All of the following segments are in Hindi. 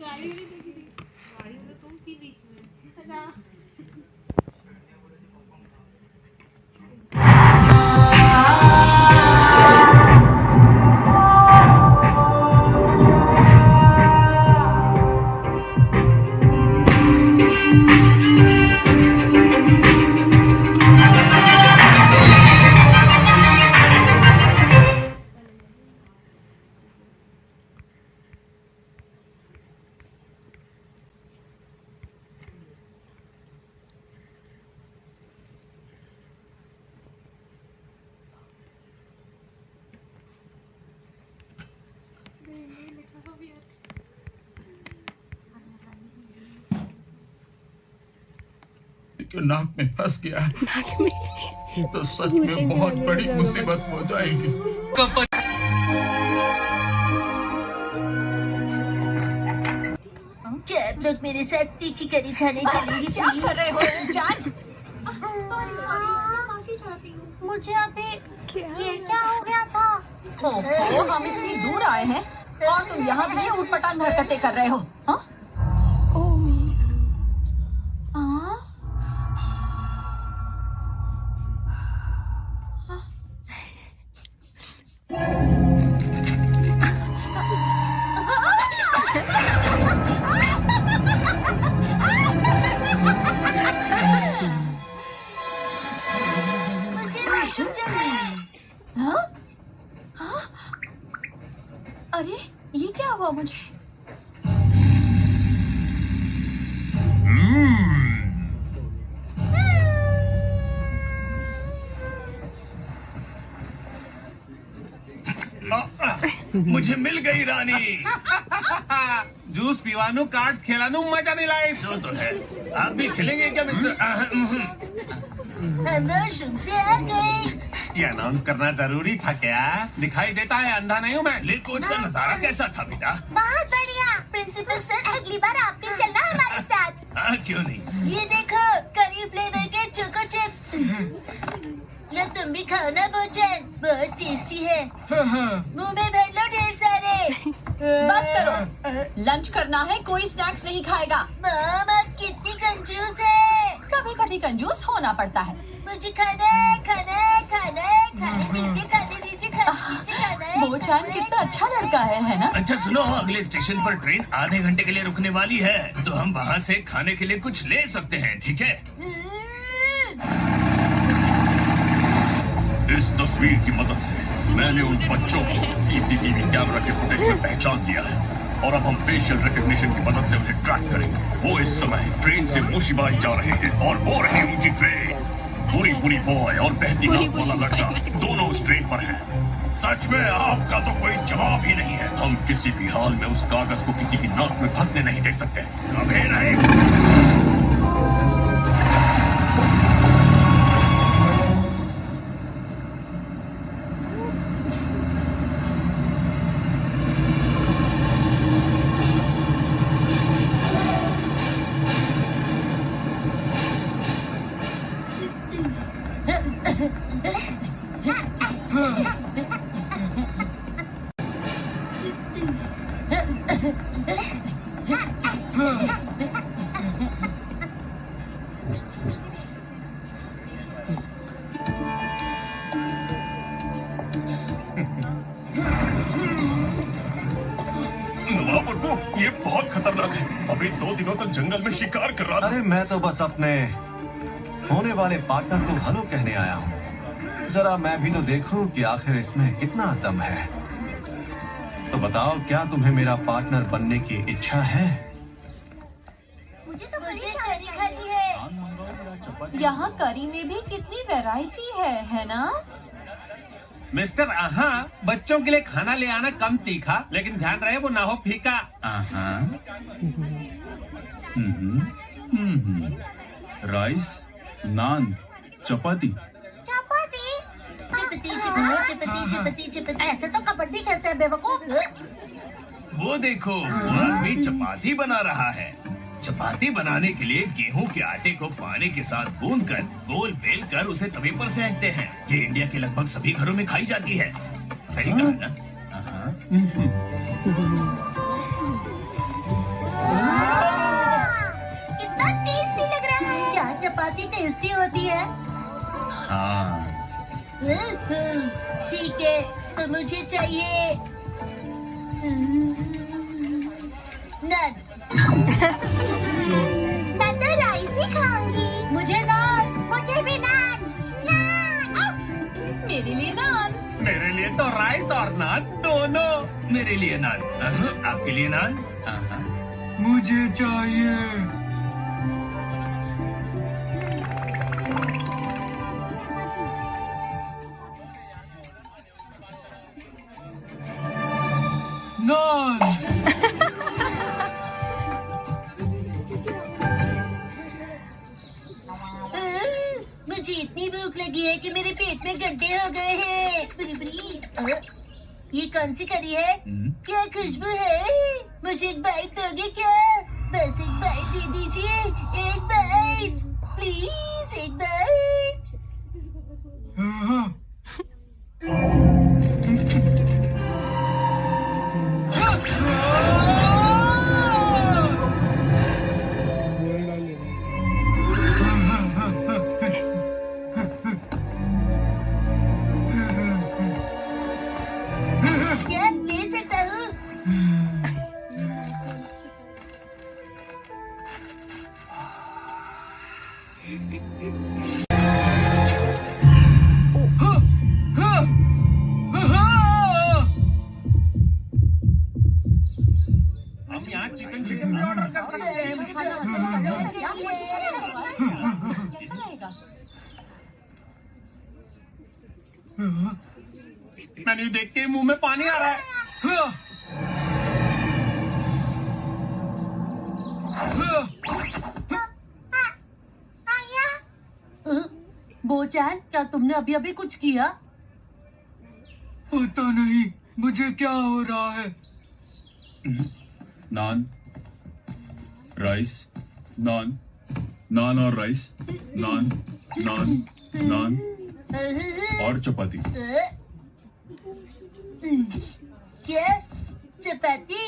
गाड़ी में तो तुम थी बीच में। क्यों नाक में फंस गया तो सच में बहुत बड़ी मुसीबत हो जाएगी। क्या आप लोग मेरे साथ तीखी करी खाने चलेंगे? क्या कर रहे हो जान? माफी चाहती हूँ। मुझे अभी ये क्या हो गया था? हम इतनी दूर आए हैं और तुम यहाँ भी ऊटपटांग हरकतें कर रहे हो? हाँ? अरे ये क्या हुआ मुझे? मुझे मिल गई रानी। जूस पीवानू, कार्ड्स खेलानू, मजा नहीं लाए। जो तो है, आप भी खेलेंगे क्या मिस्टर? हम वॉशरूम से आ गए। ये अनाउंस करना जरूरी था क्या? दिखाई देता है, अंधा नहीं हूँ मैं। ले कोच का नजारा कैसा था बेटा? बहुत बढ़िया। प्रिंसिपल सर, अगली बार आपने चलना हमारे साथ। हाँ, क्यों नहीं। ये देखो, करी फ्लेवर के चोको चिप्स। या तुम भी खाओ ना भोजन, बहुत टेस्टी है। मुंह में भर लो ढेर सारे। बस करो, लंच करना है, कोई स्नैक्स नहीं खाएगा। मॉम, आप कितनी कंजूस है। कभी कभी कंजूस होना पड़ता है। मुझे खाना है, खाना है, खाना है, खाने दीजिए, खाने दीजिए, खाने दीजिए, खाना है। वो चांद कितना अच्छा लड़का है ना? अच्छा सुनो, अगले स्टेशन पर ट्रेन आधे घंटे के लिए रुकने वाली है, तो हम वहाँ से खाने के लिए कुछ ले सकते हैं, ठीक है? इस तस्वीर की मदद से मैंने उन बच्चों को सीसीटीवी कैमरा के फुटेज में पहचान लिया है और अब हम फेशियल रिकग्निशन की मदद से उन्हें ट्रैक करेंगे। वो इस समय ट्रेन से मुशीबाई जा रहे हैं और वो रही उनकी ट्रेन। पूरी पूरी बॉय और बहती नाक वाला लड़का दोनों उस ट्रेन पर है। सच में आपका तो कोई जवाब ही नहीं है। हम किसी भी हाल में उस कागज को किसी की नाक में फंसने नहीं दे सकते, कभी नहीं। ये बहुत खतरनाक है। अभी 2 दिनों तक जंगल में शिकार कर रहा था। अरे मैं तो बस अपने होने वाले पार्टनर को हेलो कहने आया हूँ। जरा मैं भी तो देखूं कि आखिर इसमें कितना दम है। तो बताओ, क्या तुम्हें मेरा पार्टनर बनने की इच्छा है? मुझे करी खानी है। यहाँ करी में भी कितनी वैरायटी है ना? मिस्टर आहा, बच्चों के लिए खाना ले आना कम तीखा, लेकिन ध्यान रहे वो ना हो फीका। आहा, राइस, नान, चपाती। चपाती, चपाती, चपाती, चपाती, चपाती, चपाती। ऐसे तो कबड्डी खेलते हैं बेवकूफ। वो देखो, वो आदमी चपाती बना रहा है। चपाती बनाने के लिए गेहूं के आटे को पानी के साथ गूंदकर गोल बेल कर उसे तवे पर सेंकते हैं। ये इंडिया के लगभग सभी घरों में खाई जाती है। सही कहा ना? बहुत ही टेस्टी होती है। हाँ। ठीक है, तो मुझे चाहिए नान। मैं तो राइस ही खाऊंगी। मुझे नान। मुझे भी नान। मेरे लिए नान। मेरे लिए तो राइस और नान दोनों। मेरे लिए नान। आपके लिए नान? मुझे चाहिए। नान। मुझे इतनी भूख लगी है कि मेरे पेट में गड्ढे हो गए हैं। बुरी। ये कौन सी करी है? क्या खुशबू है? मुझे एक बाइट दोगे क्या? बस एक बाइट दे दीजिए। एक बाइट प्लीज, एक बाइट। क्या ले सकता हूँ? हम यहाँ चिकन चिकन ऑर्डर कर सकते हैं। कैसा रहेगा? मेन्यू देख के मुंह में पानी आ रहा है। बोचान, क्या तुमने अभी अभी कुछ किया? पता नहीं मुझे क्या हो रहा है। नान, राइस, नान, नान और राइस, नान, नान, नान और चपाती। क्या? चपाती?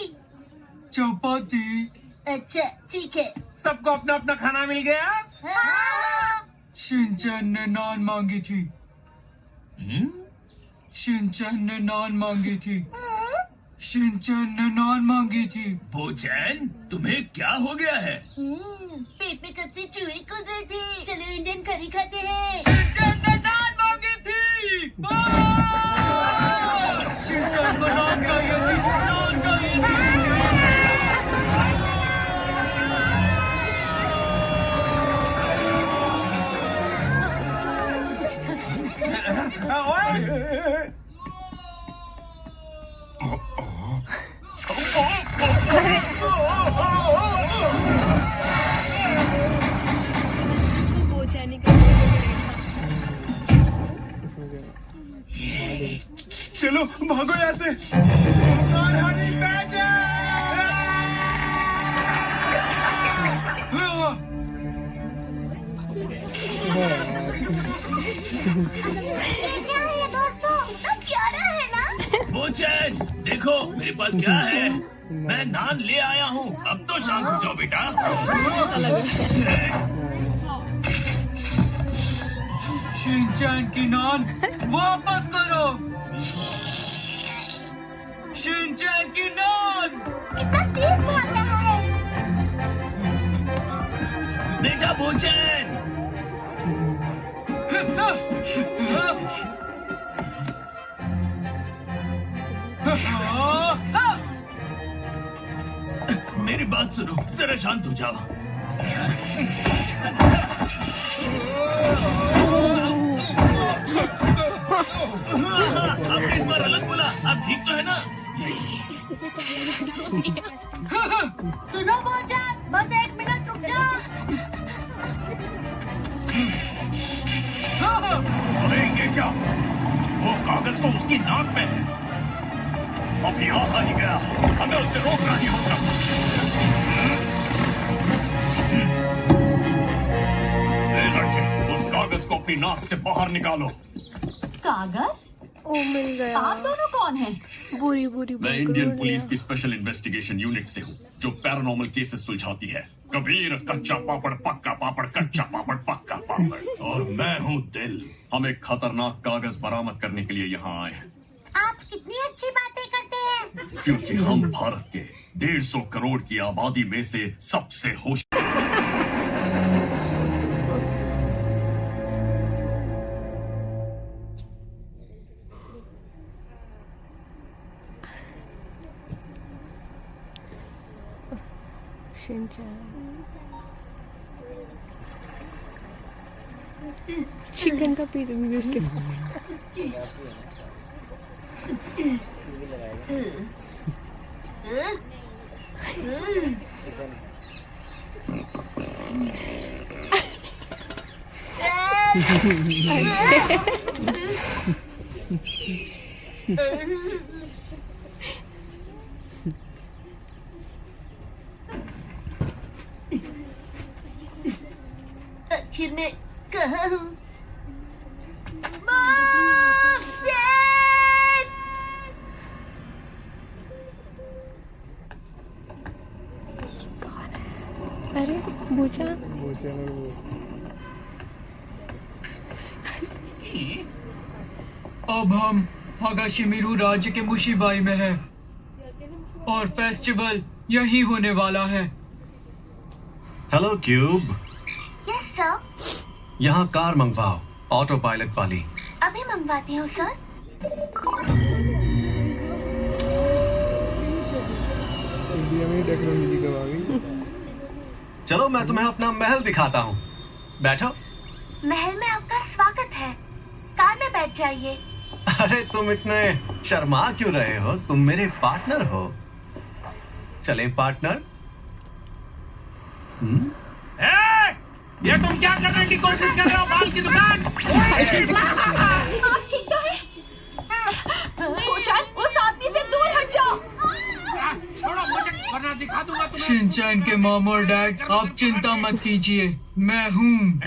चपाती। अच्छा ठीक है। सबको अपना अपना खाना मिल गया। हाँ। शिनचैन ने नान मांगी थी। शिनचैन ने नान मांगी थी। शिनचैन ने नान मांगी थी। बोचैन, तुम्हें क्या हो गया है? पेट में कब से चूहे कूद रहे थे। चलो इंडियन करी खाते हैं। शिनचैन ने नान मांगी थी। शिनचैन को नान चाहिए थी। नान चाहिए थी। चलो भागो यहाँ से। क्या है दोस्तों? सब प्यारा है ना? बोचैन, देखो मेरे पास क्या है। मैं नान ले आया हूँ। अब तो शांत हो जाओ बेटा। शिनचैन की नान वापस करो। शिनचैन की नान। कितना तेज भाग रहा है। बेटा बोचैन, मेरी बात सुनो, जरा शांत हो जाओ। आपने इस बार अलग बोला। आप ठीक तो है ना? सुनो बोचान, बस 1 मिनट रुक जाओ। अरे ये क्या? वो कागज तो उसकी नाक पे है। अब यहाँ आ ही गया, हमें उससे रोकना ही होगा। ए लड़के, उस कागज को अपनी नाक से बाहर निकालो। कागज? ओ मिल गया। आप दोनों कौन हैं? बुरी बुरी मैं इंडियन पुलिस की स्पेशल इन्वेस्टिगेशन यूनिट से हूँ जो पैरानॉर्मल केसेस सुलझाती है। कबीर कच्चा पापड़ पक्का पापड़, कच्चा पापड़ पक्का पापड़। और मैं हूँ दिल। हम एक खतरनाक कागज बरामद करने के लिए यहाँ आए हैं। आप कितनी अच्छी बातें करते हैं। क्योंकि हम भारत के 150 करोड़ की आबादी में से सबसे होश चिकन का पीस भी उसके आखिर मैं कहाँ हूँ? अरे बूझा अब हम हागाशिमिरू राज्य के मुशिबाई में हैं और फेस्टिवल यही होने वाला है। Hello cube, yes sir. यहाँ कार मंगवाओ, ऑटो पायलट वाली। अभी मंगवाती हूँ सर। इंडिया में टेक्नोलॉजी कब आ गई। चलो मैं तुम्हें अपना महल दिखाता हूँ, बैठो। महल में आपका स्वागत है, कार में बैठ जाइए। अरे तुम इतने शर्मा क्यों रहे हो? तुम मेरे पार्टनर हो। चले पार्टनर। ये तुम क्या करने की कोशिश कर रहे हो? बाल की दुकान। आप ठीक तो है? कोचन, उस आदमी से दूर हट जाओ। छोड़ो मुझे, वरना दिखा दूंगा तुम्हें। शिनचैन के मॉम और डैड, आप चिंता मत कीजिए, मैं हूँ।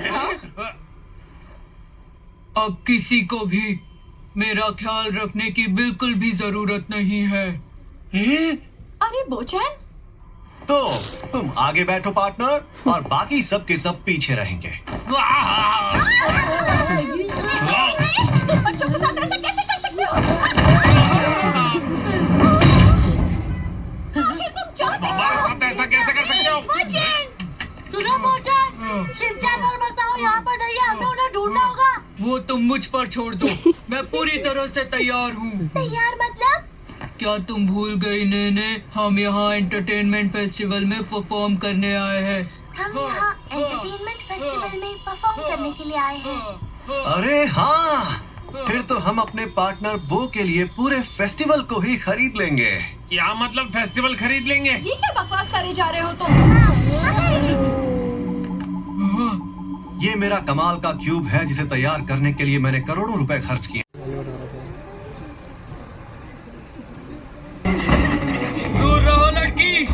अब किसी को भी मेरा ख्याल रखने की बिल्कुल भी जरूरत नहीं है। अरे बोचन, तो तुम आगे बैठो पार्टनर, और बाकी सब के सब पीछे रहेंगे। तुम बच्चों के साथ ऐसा कैसे कर सकते हो? तुम चाहते हो? ऐसा कैसे कर सकते हो? सुनो बोचन, शिनचैन और बताओ यहाँ पर नहीं है, हमें उन्हें ढूंढना होगा। वो तुम मुझ पर छोड़ दो, मैं पूरी तरह से तैयार हूँ। तैयार मतलब? क्या तुम भूल गई नेने, हम यहाँ एंटरटेनमेंट फेस्टिवल में परफॉर्म करने आए हैं। हम यहाँ एंटरटेनमेंट फेस्टिवल में परफॉर्म करने के लिए आए हैं। अरे हाँ, फिर तो हम अपने पार्टनर बो के लिए पूरे फेस्टिवल को ही खरीद लेंगे। क्या मतलब फेस्टिवल खरीद लेंगे? ये क्या बकवास करे जा रहे हो तुम? ये मेरा कमाल का क्यूब है जिसे तैयार करने के लिए मैंने करोड़ों रुपए खर्च किए। दूर रहो लड़की।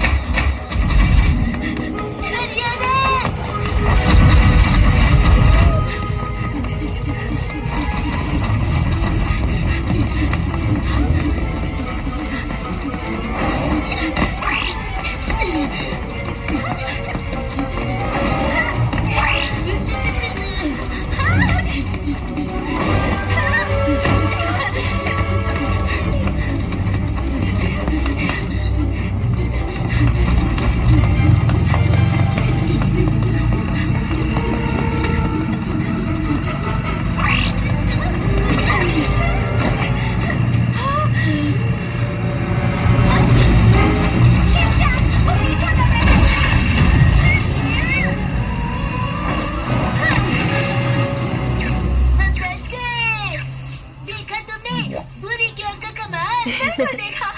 देखा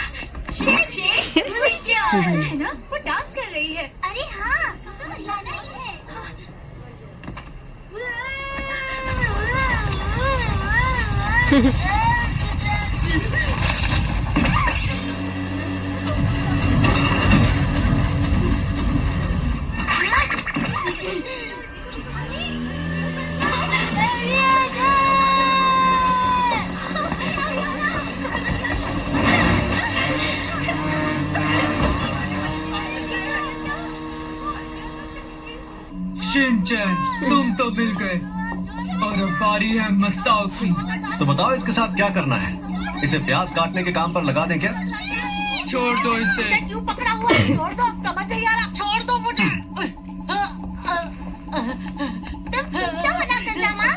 है ना, वो डांस कर रही है। अरे हाँ, तो लाना ही है। शिनचैन, तुम तो मिल गए और अब बारी है मसाओ की। तो बताओ इसके साथ क्या करना है? इसे प्याज काटने के काम पर लगा दें क्या? छोड़ दो इसे। क्यों पकड़ा हुआ है? छोड़ दो, समझ नहीं आ रहा। छोड़ दो मुझे। तुम क्या होना कसामा?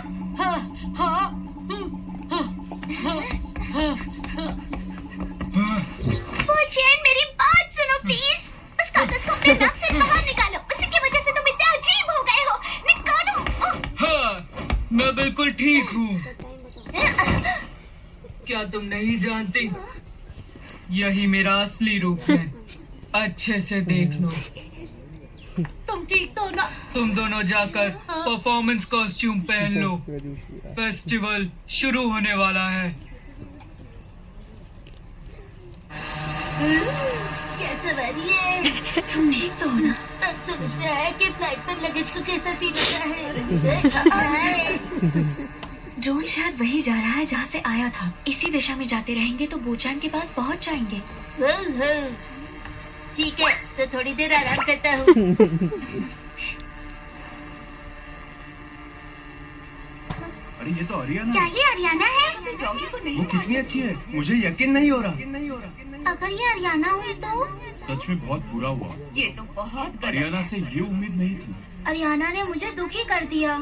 वो चैन, मेरी बात सुनो प्लीज। उस कागज को अपने नाक से बाहर निकालो। उसी की वजह से तुम इतने अजीब हो गए हो। निकालो। हाँ, मैं बिल्कुल ठीक हूँ। क्या तुम नहीं जानती? यही मेरा असली रूप है। अच्छे से देख लो। तुम ठीक तो ना? तुम दोनों जाकर परफॉर्मेंस कॉस्ट्यूम पहन लो। फेस्टिवल शुरू होने वाला है। क्या सवारी है? तुम ठीक तो हो ना? अब समझ में आया कि फ्लाइट पर लगेज को कैसा फील होता है। ड्रोन शायद वही जा रहा है जहाँ से आया था। इसी दिशा में जाते रहेंगे तो बोचान के पास पहुँच जाएंगे। ठीक है, तो थोड़ी देर आराम करता हूँ। अरे ये तो हरियाणा क्या है। ये हरियाणा है? वो कितनी अच्छी है, मुझे यकीन नहीं हो रहा। अगर ये हरियाणा हुई तो? सच में बहुत बुरा हुआ। ये तो बहुत हरियाणा से ये उम्मीद नहीं थी। हरियाणा ने मुझे दुखी कर दिया।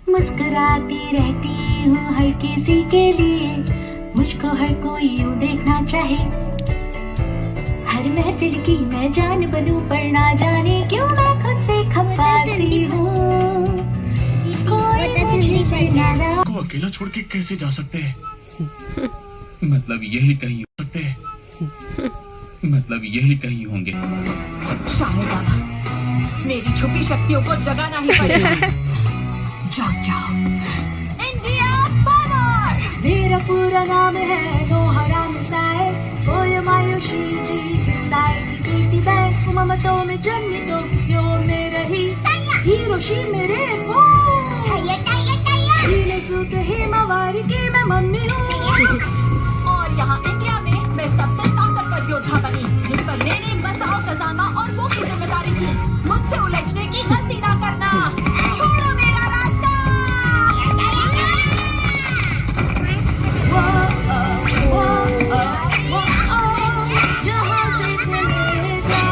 मुस्कुराती रहती हूँ हर किसी के लिए, मुझको हर कोई यूँ देखना चाहे। हर महफिल की मैं जान बनूं पर ना जाने क्यों मैं खुद से खफा सी हूँ। कोई मुझसे नाराज को अकेला छोड़ के कैसे जा सकते हैं? मतलब यही कहीं हो सकते हैं। मतलब यही कहीं होंगे। शायद बाबा, मेरी छुपी शक्तियों को जगाना ही पड़ेगा। जाग जाओ। India power. मेरा पूरा नाम है नोहरा मिसाइल। कोयमायोशी जी किसाई की बेटी मैं। कुमामोतो में जन्मी टोक्यो में रही। हिरोशी मेरे वो। हिरोशुके हिमावारी की मैं मम्मी हूँ। और यहाँ इंडिया में मैं सबसे ताकतवर योद्धा बनी, जिस पर मैंने मसाओ खजाना और वो की जिम्मेदारी थी। मुझसे उलझने की गलती ना करना। छोड़ो मेरा रास्ता। यहाँ से चलेगा।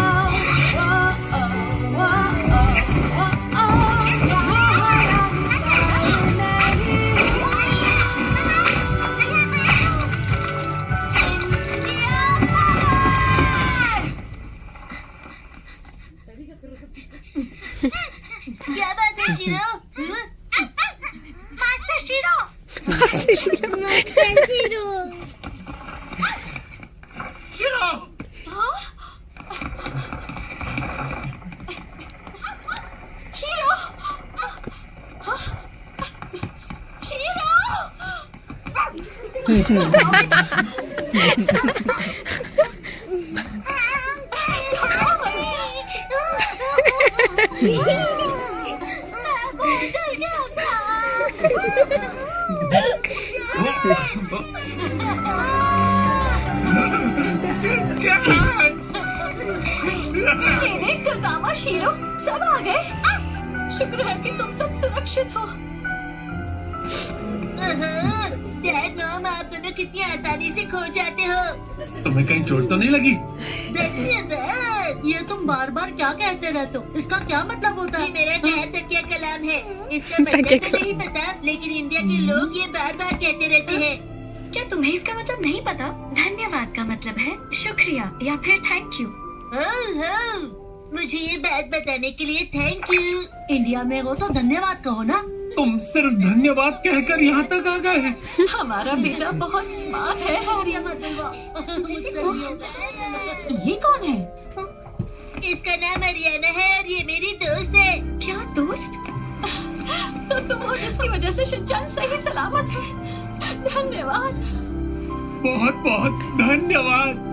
क्या बात है शिरो? मास्टर शिरो। शिरो! शीरो! शीरो! मेरे कसामा शीरो सब आ गए। शुक्र है कि तुम सब सुरक्षित हो। डैड मॉम, आप दोनों कितनी आसानी से खो जाते हो। तुम्हें कहीं चोट तो नहीं लगी? धन्यवाद। ये तुम बार बार क्या कहते रहते हो? इसका क्या मतलब होता ये है? मेरा नया तकिया कलाम है। इसका मतलब तो नहीं पता, लेकिन इंडिया के लोग ये बार बार कहते रहते हैं। क्या तुम्हें इसका मतलब नहीं पता? धन्यवाद का मतलब है शुक्रिया या फिर थैंक यू। मुझे ये बात बताने के लिए थैंक यू। इंडिया में हो तो धन्यवाद कहो ना। तुम सिर्फ धन्यवाद कहकर यहाँ तक आ गए। हमारा बेटा बहुत स्मार्ट है। हरिया ये कौन है? इसका नाम हरियाणा है और ये मेरी दोस्त है। क्या दोस्त? तो तुम हो जिसकी वजह से शिनचान सही सलामत है। धन्यवाद। बहुत बहुत धन्यवाद।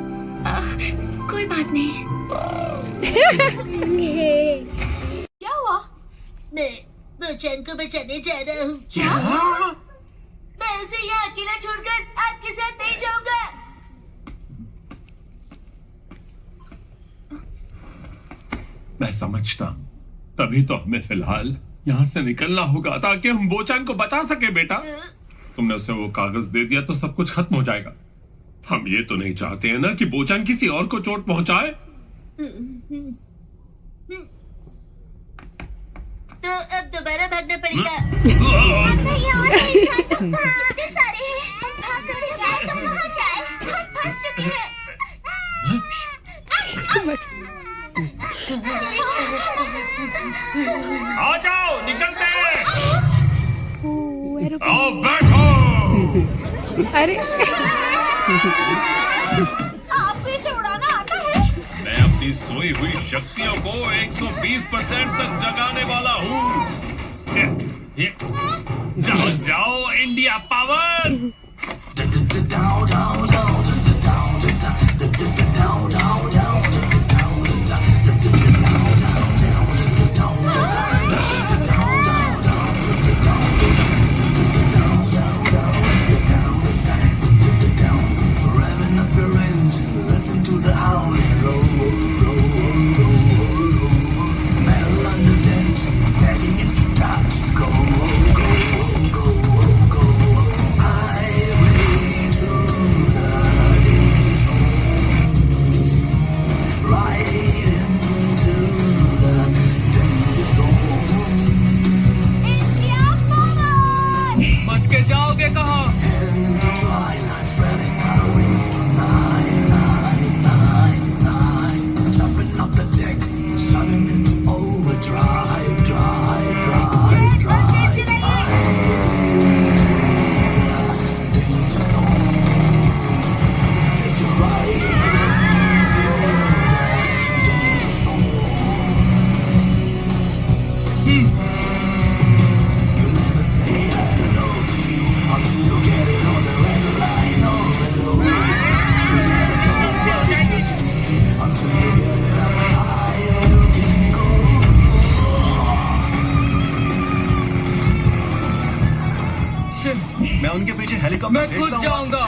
कोई बात नहीं। क्या हुआ? मैं बोचान को बचाने जा रहा हूँ। क्या? मैं उसे यहाँ अकेला छोड़कर आपके साथ नहीं जाऊंगा। मैं समझता हूँ, तभी तो हमें फिलहाल यहाँ से निकलना होगा ताकि हम बोचान को बचा सके। बेटा, तुमने उसे वो कागज दे दिया तो सब कुछ खत्म हो जाएगा। हम ये तो नहीं चाहते हैं ना कि बोचान किसी और को चोट पहुंचाए। तो अब दोबारा भागना पड़ेगा। आ जाओ, निकलते हैं। आओ बैठो। अरे आपको इसे उड़ाना आता है? मैं अपनी सोई हुई शक्तियों को 120% तक जगाने वाला हूँ। जाओ जाओ इंडिया पावर। बच के जाओगे कहाँ? मैं उनके पीछे हेलीकॉप्टर मैं खुद भेजता हूँ। जाऊंगा।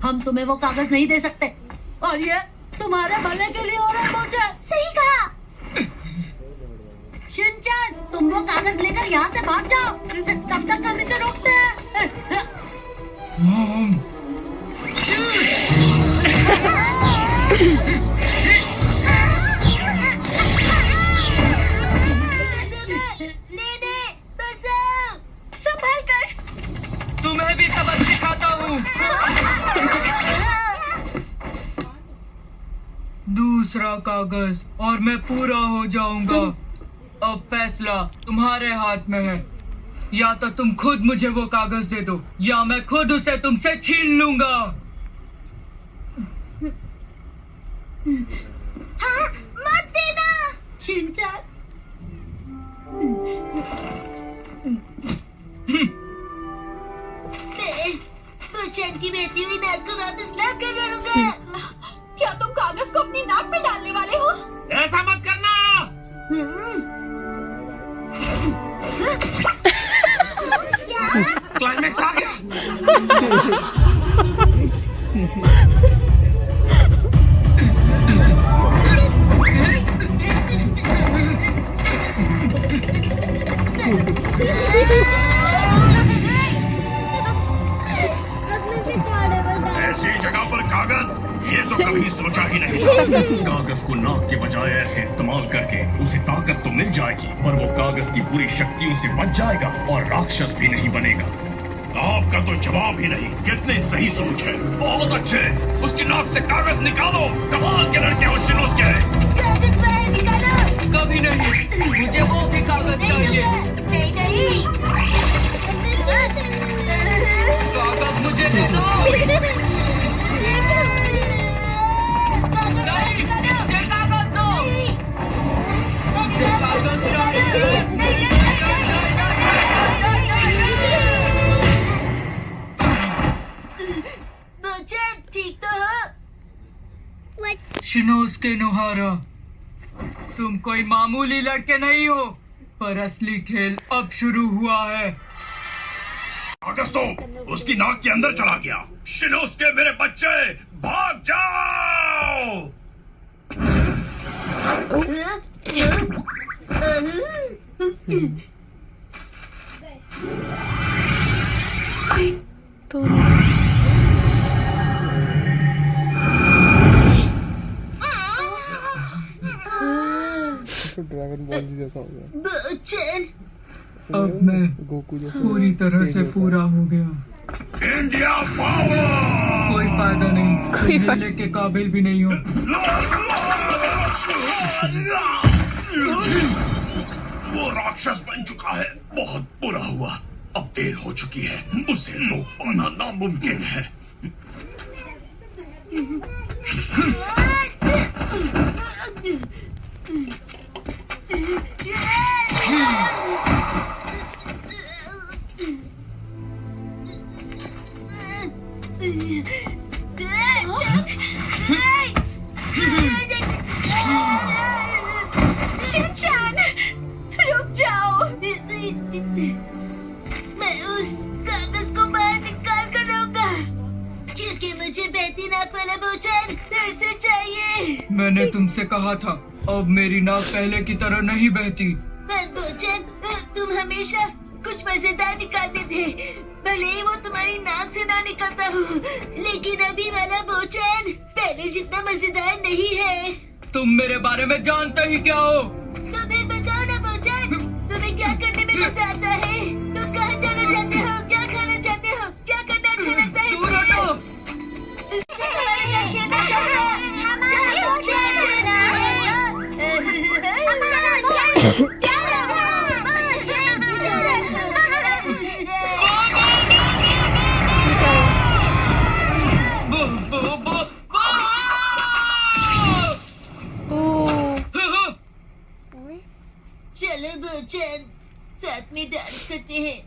हम तुम्हें वो कागज नहीं दे सकते और ये तुम्हारे भले के लिए हो रहा है बोचान। सही कहा। शिनचान, तुम वो कागज लेकर यहाँ से भाग जाओ, तब तक हम इसे रोकते हैं। संभाल कर। तुम्हें भी सबक सिखाता हूँ। दूसरा कागज और मैं पूरा हो जाऊंगा। अब फैसला तुम्हारे हाथ में है। या तो तुम खुद मुझे वो कागज दे दो या मैं खुद उसे तुमसे छीन लूंगा। हाँ, मत देना। शिनचान, मैं बोचान की बहती हुई नाक को वापस ला कर रहूंगा। क्या तुम कागज को अपनी नाक में डालने वाले हो? ऐसा मत करना। क्लाइमेक्स आ गया। ऐसी जगह पर कागज, ये तो कभी सोचा ही नहीं था। कागज को नाक के बजाय ऐसे इस्तेमाल करके उसे ताकत तो मिल जाएगी, पर वो कागज की पूरी शक्तियों से बच जाएगा और राक्षस भी नहीं बनेगा। आपका तो जवाब ही नहीं। कितनी सही सोच है। बहुत अच्छे। उसकी नाक से कागज निकालो। कमाल के लड़के हो शिनोस के। कागज बाहर निकालो। कभी नहीं, मुझे वो भी कागज चाहिए। नहीं नहीं। कागज मुझे दे दो। नहीं, मुझे कागज दो। मुझे कागज चाहिए। उसके नुहारा, तुम कोई मामूली लड़के नहीं हो, पर असली खेल अब शुरू हुआ है। अगस्तो उसकी नाक के अंदर चला गया। शिनोसुके मेरे बच्चे, भाग जाओ! तो ड्रैगन बॉल जी जैसा हो गया। बोचन, अब मैं गोकू जैसा पूरी तरह से पूरा हो गया। India power! कोई फायदा नहीं, कोई तुम हिलने के काबिल भी नहीं हो। वो राक्षस बन चुका है, बहुत बुरा हुआ। अब देर हो चुकी है, उसे रोक पाना नामुमकिन है। शिनचैन, रुक जाओ। मैं उस कागज को बाहर निकाल कर रहूंगा, क्योंकि मुझे बहती नाक वाला बोचन फिर से चाहिए। मैंने तुमसे कहा था, अब मेरी नाक पहले की तरह नहीं बहती। पर बोचन, तुम हमेशा कुछ मजेदार निकालते थे, भले ही वो तुम्हारी नाक से ना निकलता हो, लेकिन अभी वाला बोचन पहले जितना मजेदार नहीं है। तुम मेरे बारे में जानते ही क्या हो? तो फिर बताओ ना बोचन, तुम्हें क्या करने में मजा आता है? तुम कहाँ जाना चाहते हो? क्या खाना चाहते हो? क्या करना अच्छा लगता है दूर तुम्हें? हटो। तुम्हारे साथ खेलना चाहता हूँ। चलो चलो बोचन, साथ में डांस करते हैं।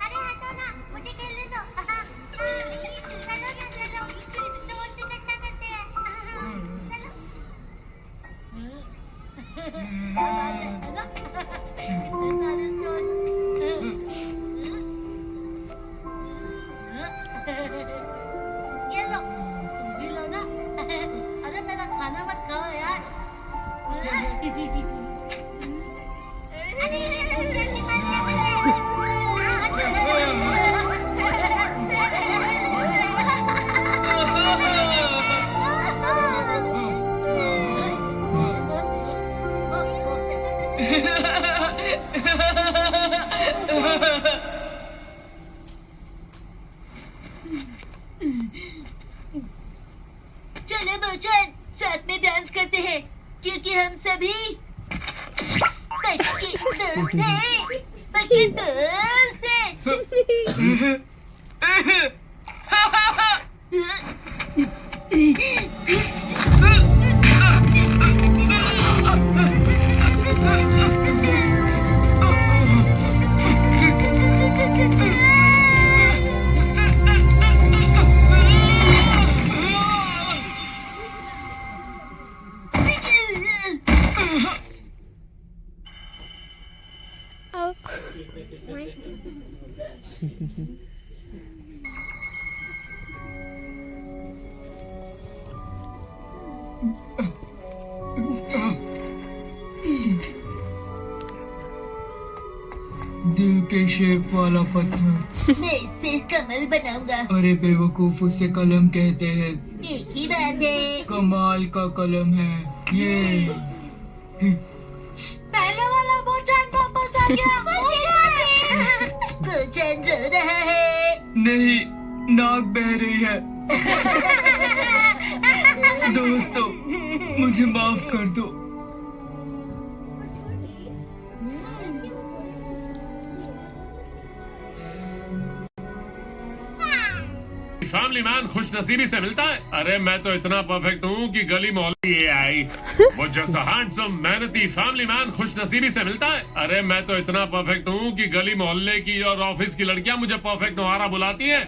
अरे हटो ना, मुझे खेलने दो। चलो ना, चलो। रोज तो इकट्ठा करते हैं। चलो। क्या बात है ना? इतने सारे स्टोन। ये लो, तुम भी लो ना। अरे मेरा खाना मत खाओ यार। चलो बोचन, साथ में डांस करते हैं, क्योंकि हम सभी पक्के दोस्त हैं। पक्के दोस्त हैं। दिल के शेप वाला पत्थर। मैं इससे कमल बनाऊंगा। अरे बेवकूफ, उसे कलम कहते हैं। एक ही बात है। कमाल का कलम है ये। पहले वाला बोचन वापस आ गया। बोचन रो रहा है। नहीं, नाक बह रही है। दोस्तों, मुझे माफ कर दो। फैमिली मैन खुश नसीबी से मिलता है? अरे मैं तो इतना परफेक्ट हूँ कि गली मोहल्ले ये आई। वो जैसा हैंडसम मेहनती फैमिली मैन खुश नसीबी से मिलता है। अरे मैं तो इतना परफेक्ट हूँ कि गली मोहल्ले की और ऑफिस की लड़कियाँ मुझे परफेक्ट नोहारा बुलाती है।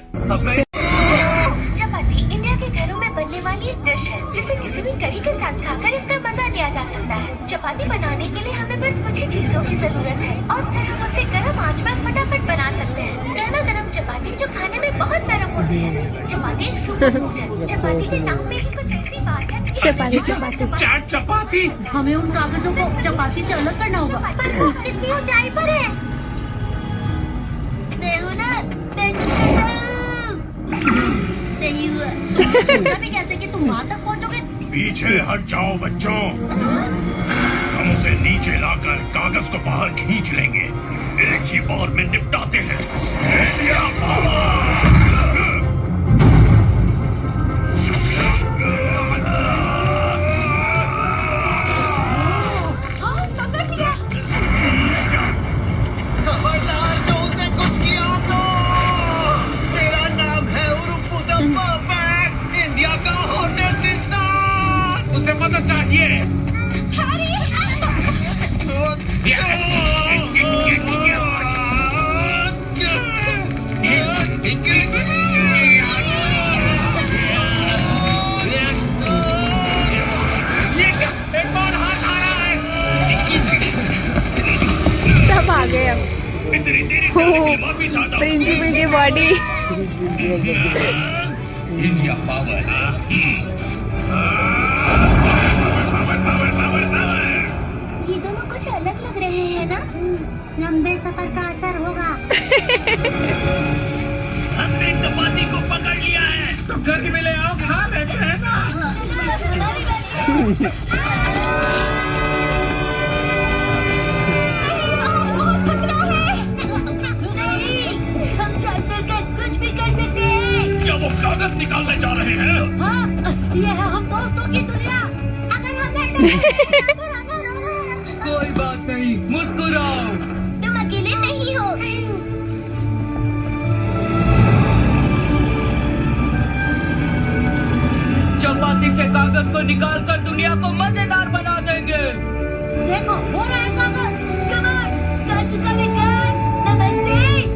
चपाती इंडिया के घरों में बनने वाली एक डिश है जिसे किसी भी करी के साथ खाकर इसका मजा लिया जा सकता है। चपाती बनाने के लिए हमें बस कुछ ही चीजों की जरूरत है और फिर हम उसे गर्म आंच पर फटाफट बना सकते हैं। गर्मा गर्म चपाती जो खाने में बहुत नरम होती है। चपाती एक सुपर फूड है। चपाती के नाम में ही कुछ ऐसी बात है। चपाती चपाती चाट चपाती। हमें उन कागजों को चपाती से अलग करना होगा। पर वो कितनी ऊंचाई पर है? मैं हूँ ना, मैं कुछ करता हूँ। नहीं हुआ। भी कैसे कि तुम वहाँ तक पहुँचोगे? पीछे हट जाओ बच्चों। हम उसे नीचे लाकर कागज को बाहर खींच लेंगे। एक ही बार में निपटाते हैं। India power! खबरदार जो उसे कुछ किया तो मेरा नाम है उरुपु द परफेक्ट, इंडिया का हॉटेस्ट इंसान। उसे मदद चाहिए। सब आ गए अब। इतनी देरी से आने के लिए माफी चाहता हूँ। प्रिंसिपल की बॉडी। India power. ये दोनों कुछ अलग लग रहे हैं ना? लंबे सफर का असर होगा। हमने चपाती को पकड़ लिया है। तो घर में ले आओ, खा लेते हैं ना। हम साथ मिलकर कुछ भी कर सकते हैं। क्या वो कागज निकालने जा रहे हैं? हाँ, ये है हम दोस्तों की दुनिया। अगर हम कोई बात नहीं, मुस्कुराओ। तुम अकेले नहीं हो। चपाती से कागज को निकालकर दुनिया को मजेदार बना देंगे। देखो हो रहा है कागज। कम ऑन, काजू का विकास। नमस्ते।